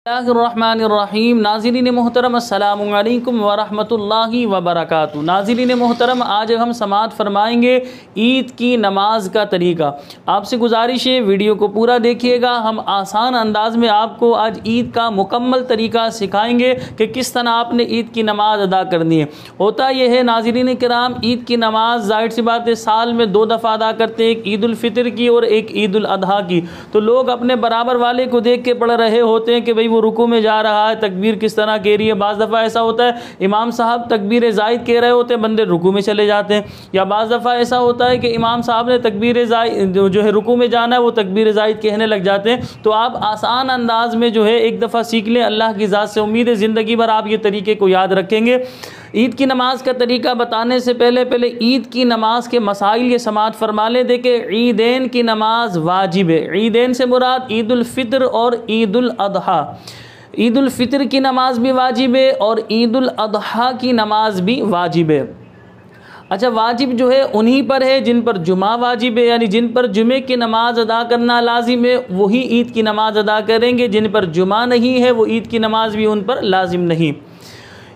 الرحمن ناظرین محترم السلام علیکم ورحمۃ اللہ وبرکاتہ۔ ناظرین محترم، آج ہم سماعت فرمائیں گے عید کی نماز کا طریقہ۔ آپ سے گزارش ہے ویڈیو کو پورا دیکھیے گا۔ ہم آسان انداز میں آپ کو آج عید کا مکمل طریقہ سکھائیں گے کہ کس طرح آپ نے عید کی نماز ادا کرنی ہے۔ ہوتا یہ ہے ناظرین کرام، عید کی نماز ظاہر سی بات ہے سال میں دو دفعہ ادا کرتے ہیں، ایک عید الفطر کی اور ایک عید الاضحیٰ کی۔ تو لوگ اپنے برابر والے کو دیکھ کے پڑھ رہے ہوتے ہیں کہ بھئی وہ رکوع میں جا رہا ہے، تکبیر کس طرح کہہ رہی ہے۔ بعض دفعہ ایسا ہوتا ہے امام صاحب تکبیر زائد کہہ رہے ہوتے ہیں، بندے رکوع میں چلے جاتے ہیں، یا بعض دفعہ ایسا ہوتا ہے کہ امام صاحب نے تکبیر زائد جو ہے رکوع میں جانا ہے وہ تکبیر زائد کہنے لگ جاتے ہیں۔ تو آپ آسان انداز میں جو ہے ایک دفعہ سیکھ لیں، اللہ کی ذات سے امید ہے زندگی بھر آپ یہ طریقے کو یاد رکھیں گے۔ عید کی نماز کا طریقہ بتانے سے پہلے عید کی نماز کے مسائل یہ سماعت فرما لیں۔ دیکھیں، عیدین کی نماز واجب ہے۔ عیدین سے مراد عید الفطر اور عید الاضحیٰ۔ عید الفطر کی نماز بھی واجب ہے اور عید الاضحیٰ کی نماز بھی واجب ہے۔ اچھا، واجب جو ہے انہی پر ہے جن پر جمعہ واجب ہے، یعنی جن پر جمعے کی نماز ادا کرنا لازم ہے وہی عید کی نماز ادا کریں گے۔ جن پر جمعہ نہیں ہے وہ عید کی نماز بھی ان پر لازم نہیں۔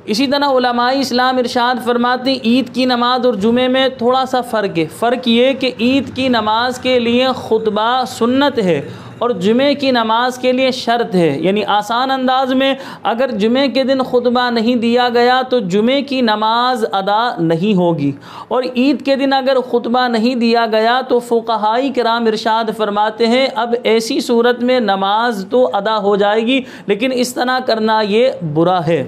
اسی طرح علماء اسلام ارشاد فرماتے ہیں عید کی نماز اور جمعے میں تھوڑا سا فرق ہے۔ فرق یہ کہ عید کی نماز کے لیے خطبہ سنت ہے اور جمعے کی نماز کے لیے شرط ہے۔ یعنی آسان انداز میں اگر جمعے کے دن خطبہ نہیں دیا گیا تو جمعے کی نماز ادا نہیں ہوگی، اور عید کے دن اگر خطبہ نہیں دیا گیا تو فقہائی کرام ارشاد فرماتے ہیں اب ایسی صورت میں نماز تو ادا ہو جائے گی لیکن اس طرح کرنا یہ برا ہے۔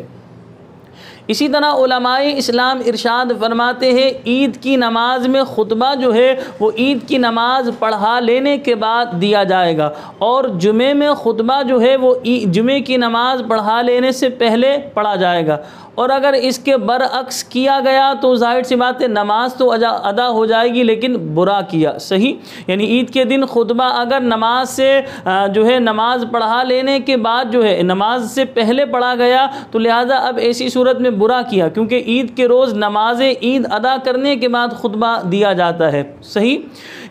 اسی طرح علماء اسلام ارشاد فرماتے ہیں عید کی نماز میں خطبہ جو ہے وہ عید کی نماز پڑھا لینے کے بعد دیا جائے گا، اور جمعے میں خطبہ جو ہے وہ جمعے کی نماز پڑھا لینے سے پہلے پڑھا جائے گا۔ اور اگر اس کے برعکس کیا گیا تو ظاہر سی بات ہے نماز تو ادا ہو جائے گی لیکن برا کیا۔ صحیح، یعنی عید کے دن خطبہ اگر نماز سے جو ہے نماز پڑھا لینے کے بعد جو ہے نماز سے پہلے پڑھا گیا تو لہٰذا اب ایسی صورت میں برا کیا، کیونکہ عید کے روز نماز عید ادا کرنے کے بعد خطبہ دیا جاتا ہے۔ صحیح،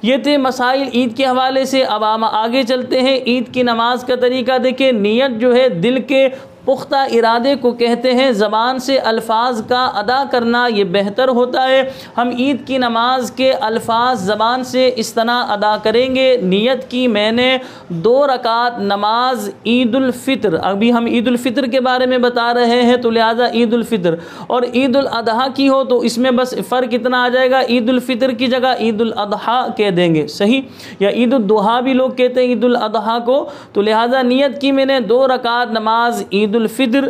یہ تھے مسائل عید کے حوالے سے۔ اب ہم آگے چلتے ہیں۔ عید کی نماز کا طریقہ دیکھیں، نیت جو ہے دل کے پختہ ارادے کو کہتے ہیں، زبان سے الفاظ کا ادا کرنا یہ بہتر ہوتا ہے۔ ہم عید کی نماز کے الفاظ زبان سے اس طرح ادا کریں گے، نیت کی میں نے 2 رکعت نماز عید الفطر، ابھی ہم عید الفطر کے بارے میں بتا رہے ہیں تو لہٰذا عید الفطر، اور عید الاضحیٰ کی ہو تو اس میں بس فرق اتنا آ جائے گا، عید الفطر کی جگہ عید الاضحیٰ کہہ دیں گے۔ صحیح، یا عید الضحیٰ بھی لوگ کہتے ہیں عید الاضحیٰ کو۔ تو لہٰذا نیت کی میں نے 2 رکعت نماز عید الفطر،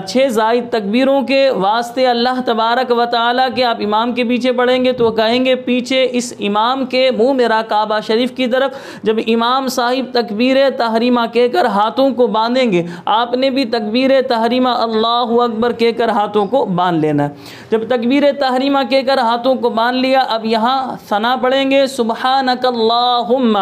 6 زائد تکبیروں کے واسطے اللہ تبارک و تعالیٰ کے۔ آپ امام کے پیچھے پڑھیں گے تو کہیں گے پیچھے اس امام کے منہ میرا کعبہ شریف کی طرف۔ جب امام صاحب تکبیر تحریمہ کہہ کر ہاتھوں کو باندھیں گے، آپ نے بھی تکبیر تحریمہ اللہ اکبر کہہ کر ہاتھوں کو باندھ لینا ہے۔ جب تکبیر تحریمہ کہہ کر ہاتھوں کو باندھ لیا، اب یہاں ثنا پڑھیں گے، سبحانک اللہم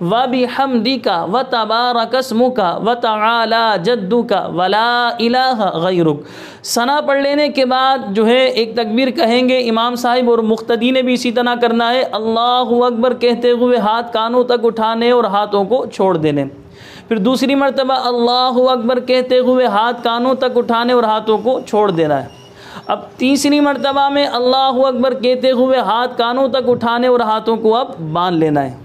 وبحمدک وتبارک اسمک وتعالی جدک ولا الہ غیرک۔ ثنا پڑھ لینے کے بعد جو ہے ایک تکبیر کہیں گے امام صاحب، اور مقتدی نے بھی اسی طرح کرنا ہے، اللہ اکبر کہتے ہوئے ہاتھ کانوں تک اٹھانے اور ہاتھوں کو چھوڑ دینے۔ پھر دوسری مرتبہ اللہ اکبر کہتے ہوئے ہاتھ کانوں تک اٹھانے اور ہاتھوں کو چھوڑ دینا ہے۔ اب تیسری مرتبہ میں اللہ اکبر کہتے ہوئے ہاتھ کانوں تک اٹھانے اور ہاتھوں کو اب باندھ لینا ہے۔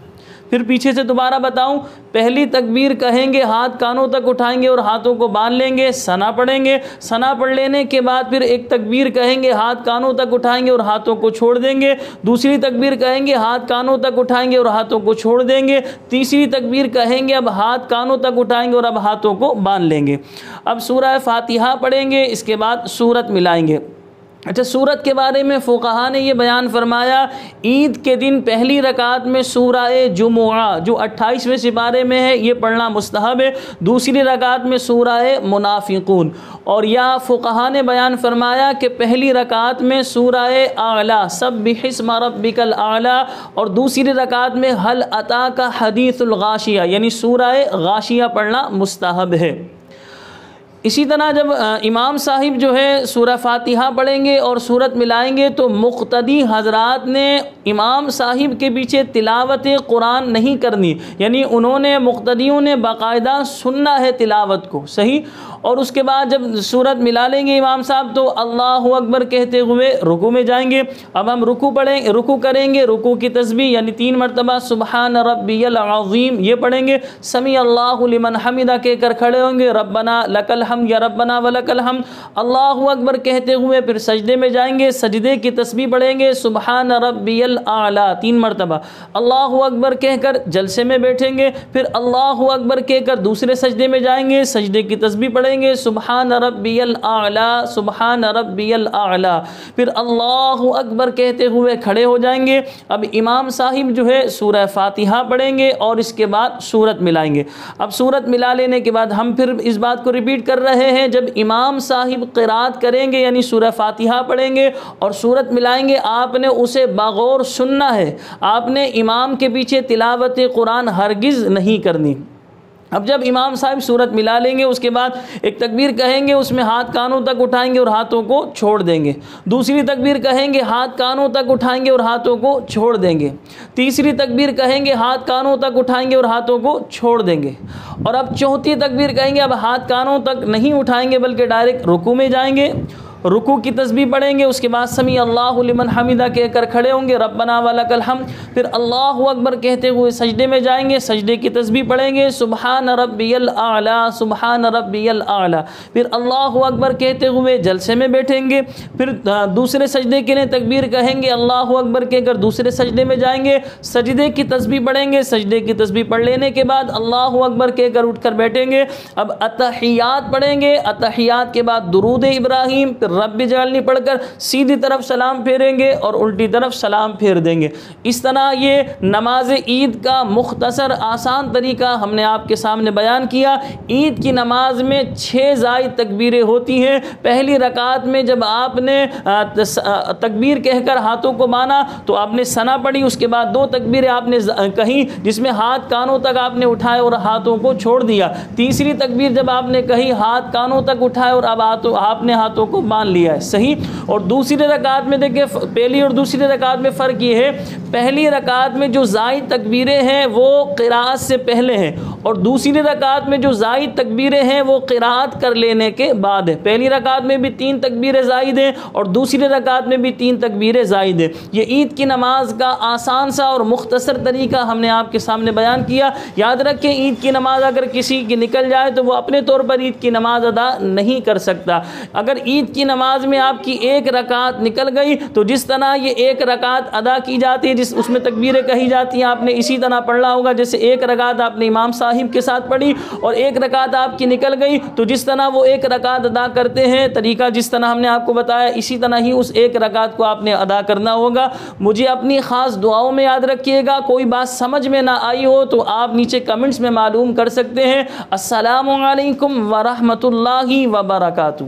پھر پیچھے سے دوبارہ بتاؤں، پہلی تکبیر کہیں گے، ہاتھ کانوں تک اٹھائیں گے اور ہاتھوں کو باندھ لیں گے، ثنا پڑھیں گے، ثنا پڑھ لینے کے بعد پھر ایک تکبیر کہیں گے، ہاتھ کانوں تک اٹھائیں گے اور ہاتھوں کو چھوڑ دیں گے، دوسری تکبیر کہیں گے، ہاتھ کانوں تک اٹھائیں گے اور ہاتھوں کو چھوڑ دیں گے، تیسری تکبیر کہیں گے، اب ہاتھ کانوں تک اٹھائیں گے اور اب ہاتھوں کو باندھ لیں گے۔ اب سورہ فاتحہ پڑھیں گے، اس کے بعد سورت ملائیں گے۔ اچھا، سورت کے بارے میں فقہا نے یہ بیان فرمایا، عید کے دن پہلی رکعت میں سورہ جمعہ جو 28ویں سپارے میں ہے یہ پڑھنا مستحب ہے، دوسری رکعت میں سورہ منافقون، اور یا فقہا نے بیان فرمایا کہ پہلی رکعت میں سورہ اعلیٰ سبح اسم ربک الاعلیٰ، اور دوسری رکعت میں هل اتاک حدیث الغاشیہ یعنی سورہ غاشیہ پڑھنا مستحب ہے۔ اسی طرح جب امام صاحب جو ہے سورہ فاتحہ پڑھیں گے اور سورت ملائیں گے تو مقتدی حضرات نے امام صاحب کے پیچھے تلاوت قرآن نہیں کرنی، یعنی انہوں نے مقتدیوں نے باقاعدہ سننا ہے تلاوت کو، صحیح۔ اور اس کے بعد جب سورت ملا لیں گے امام صاحب تو اللہ اکبر کہتے ہوئے رکوع میں جائیں گے۔ اب ہم رکوع کریں گے، رکوع کی تسبیح یعنی 3 مرتبہ سبحان ربی العظیم یہ پڑھیں گے، سمیع اللہ لمن حمدہ کہہ کر کھڑے ہوں گے، ربنا لک الحمد یا ربنا ولک الحمد، اللہ اکبر کہتے ہوئے پھر سجدے میں جائیں گے، سجدے کی تسبیح پڑھیں گے سبحان ربی الاعلی 3 مرتبہ، اللہ اکبر کہہ کر جلسے میں بیٹھیں گے، پھر اللہ اکبر کہہ کر دوسرے سجدے میں جائیں گے، سجدے کی تسبیح پڑھیں گے سبحان ربی الاعلی سبحان ربی الاعلی، پھر اللہ اکبر کہتے ہوئے کھڑے ہو جائیں گے۔ اب امام صاحب جو ہے سورہ فاتحہ پڑھیں گے اور اس کے بعد سورت ملائیں گے۔ اب سورت ملا لینے کے بعد ہم پھر اس بات کو ریپیٹ کر رہے ہیں، جب امام صاحب قرات کریں گے یعنی سورہ فاتحہ پڑھیں گے اور سورت ملائیں گے، آپ نے اسے باغور سننا ہے، آپ نے امام کے پیچھے تلاوت قرآن ہرگز نہیں کرنی۔ اب جب امام صاحب سورت ملا لیں گے اس کے بعد ایک تکبیر کہیں گے، اس میں ہاتھ کانوں تک اٹھائیں گے اور ہاتھوں کو چھوڑ دیں گے، دوسری تکبیر کہیں گے ہاتھ کانوں تک اٹھائیں گے اور ہاتھوں کو چھوڑ دیں گے، تیسری تکبیر کہیں گے ہاتھ کانوں تک اٹھائیں گے اور ہاتھوں کو چھوڑ دیں گے، اور اب چوتھی تکبیر کہیں گے اب ہاتھ کانوں تک نہیں اٹھائیں گے بلکہ ڈائریکٹ رکوع میں جائیں گے، رکوع کی تسبیح پڑھیں گے، اس کے بعد سمیع اللہ لمن حمدہ کہہ کر کھڑے ہوں گے، ربنا ولک الحمد، پھر اللہ اکبر کہتے ہوئے سجدے میں جائیں گے، سجدے کی تسبیح پڑھیں گے سبحان ربی الاعلی سبحان ربی الاعلی، پھر اللہ اکبر کہتے ہوئے جلسے میں بیٹھیں گے، پھر دوسرے سجدے کے لیے تکبیر کہیں گے، اللہ اکبر کہہ کر دوسرے سجدے میں جائیں گے، سجدے کی تسبیح پڑھیں گے، سجدے کی تسبیح پڑھ لینے کے بعد اللہ اکبر کہہ کر اٹھ کر بیٹھیں گے۔ اب اتحیات پڑھیں گے، اتحیات کے بعد درود ابراہیم رب جعلنی پڑھ کر سیدھی طرف سلام پھیریں گے اور الٹی طرف سلام پھیر دیں گے۔ اس طرح یہ نماز عید کا مختصر آسان طریقہ ہم نے آپ کے سامنے بیان کیا۔ عید کی نماز میں 6 زائد تکبیریں ہوتی ہیں۔ پہلی رکعت میں جب آپ نے تکبیر کہہ کر ہاتھوں کو باندھا تو آپ نے ثنا پڑھی، اس کے بعد 2 تکبیریں آپ نے کہیں جس میں ہاتھ کانوں تک آپ نے اٹھائے اور ہاتھوں کو چھوڑ دیا، تیسری تکبیر جب آپ نے کہی ہاتھ کانوں تک اٹھائے اور اب آپ نے ہاتھوں کو باندھ لیا ہے، صحیح۔ اور دوسری رکعت میں دیکھیں پہلی اور دوسری رکعت میں فرق یہ ہے، پہلی رکعت میں جو زائد تکبیریں ہیں وہ قراءت سے پہلے ہیں اور دوسری رکعت میں جو زائد تکبیریں ہیں وہ قراءت کر لینے کے بعد ہے۔ پہلی رکعت میں بھی 3 تکبیریں زائد ہیں اور دوسری رکعت میں بھی 3 تکبیریں زائد ہیں۔ یہ عید کی نماز کا آسان سا اور مختصر طریقہ ہم نے آپ کے سامنے بیان کیا۔ یاد رکھیں عید کی نماز اگر کسی کی نکل جائے تو وہ اپنے طور پر عید کی نماز ادا نہیں کر سکتا۔ اگر عید کی نماز میں آپ کی 1 رکعت نکل گئی تو جس طرح یہ 1 رکعت ادا کی جاتی ہے، اس میں تکبیریں کہی جاتی ہیں، آپ نے اسی طرح پڑھنا ہوگا۔ جیسے 1 رکعت آپ نے امام صاحب کے ساتھ پڑھی اور 1 رکعت آپ کی نکل گئی تو جس طرح وہ 1 رکعت ادا کرتے ہیں، طریقہ جس طرح ہم نے آپ کو بتایا اسی طرح ہی اس 1 رکعت کو آپ نے ادا کرنا ہوگا۔ مجھے اپنی خاص دعاؤں میں یاد رکھیے گا۔ کوئی بات سمجھ میں نہ آئی ہو تو آپ نیچے کمنٹس میں معلوم کر سکتے ہیں۔ السلام علیکم ورحمۃ اللہ وبرکاتہ۔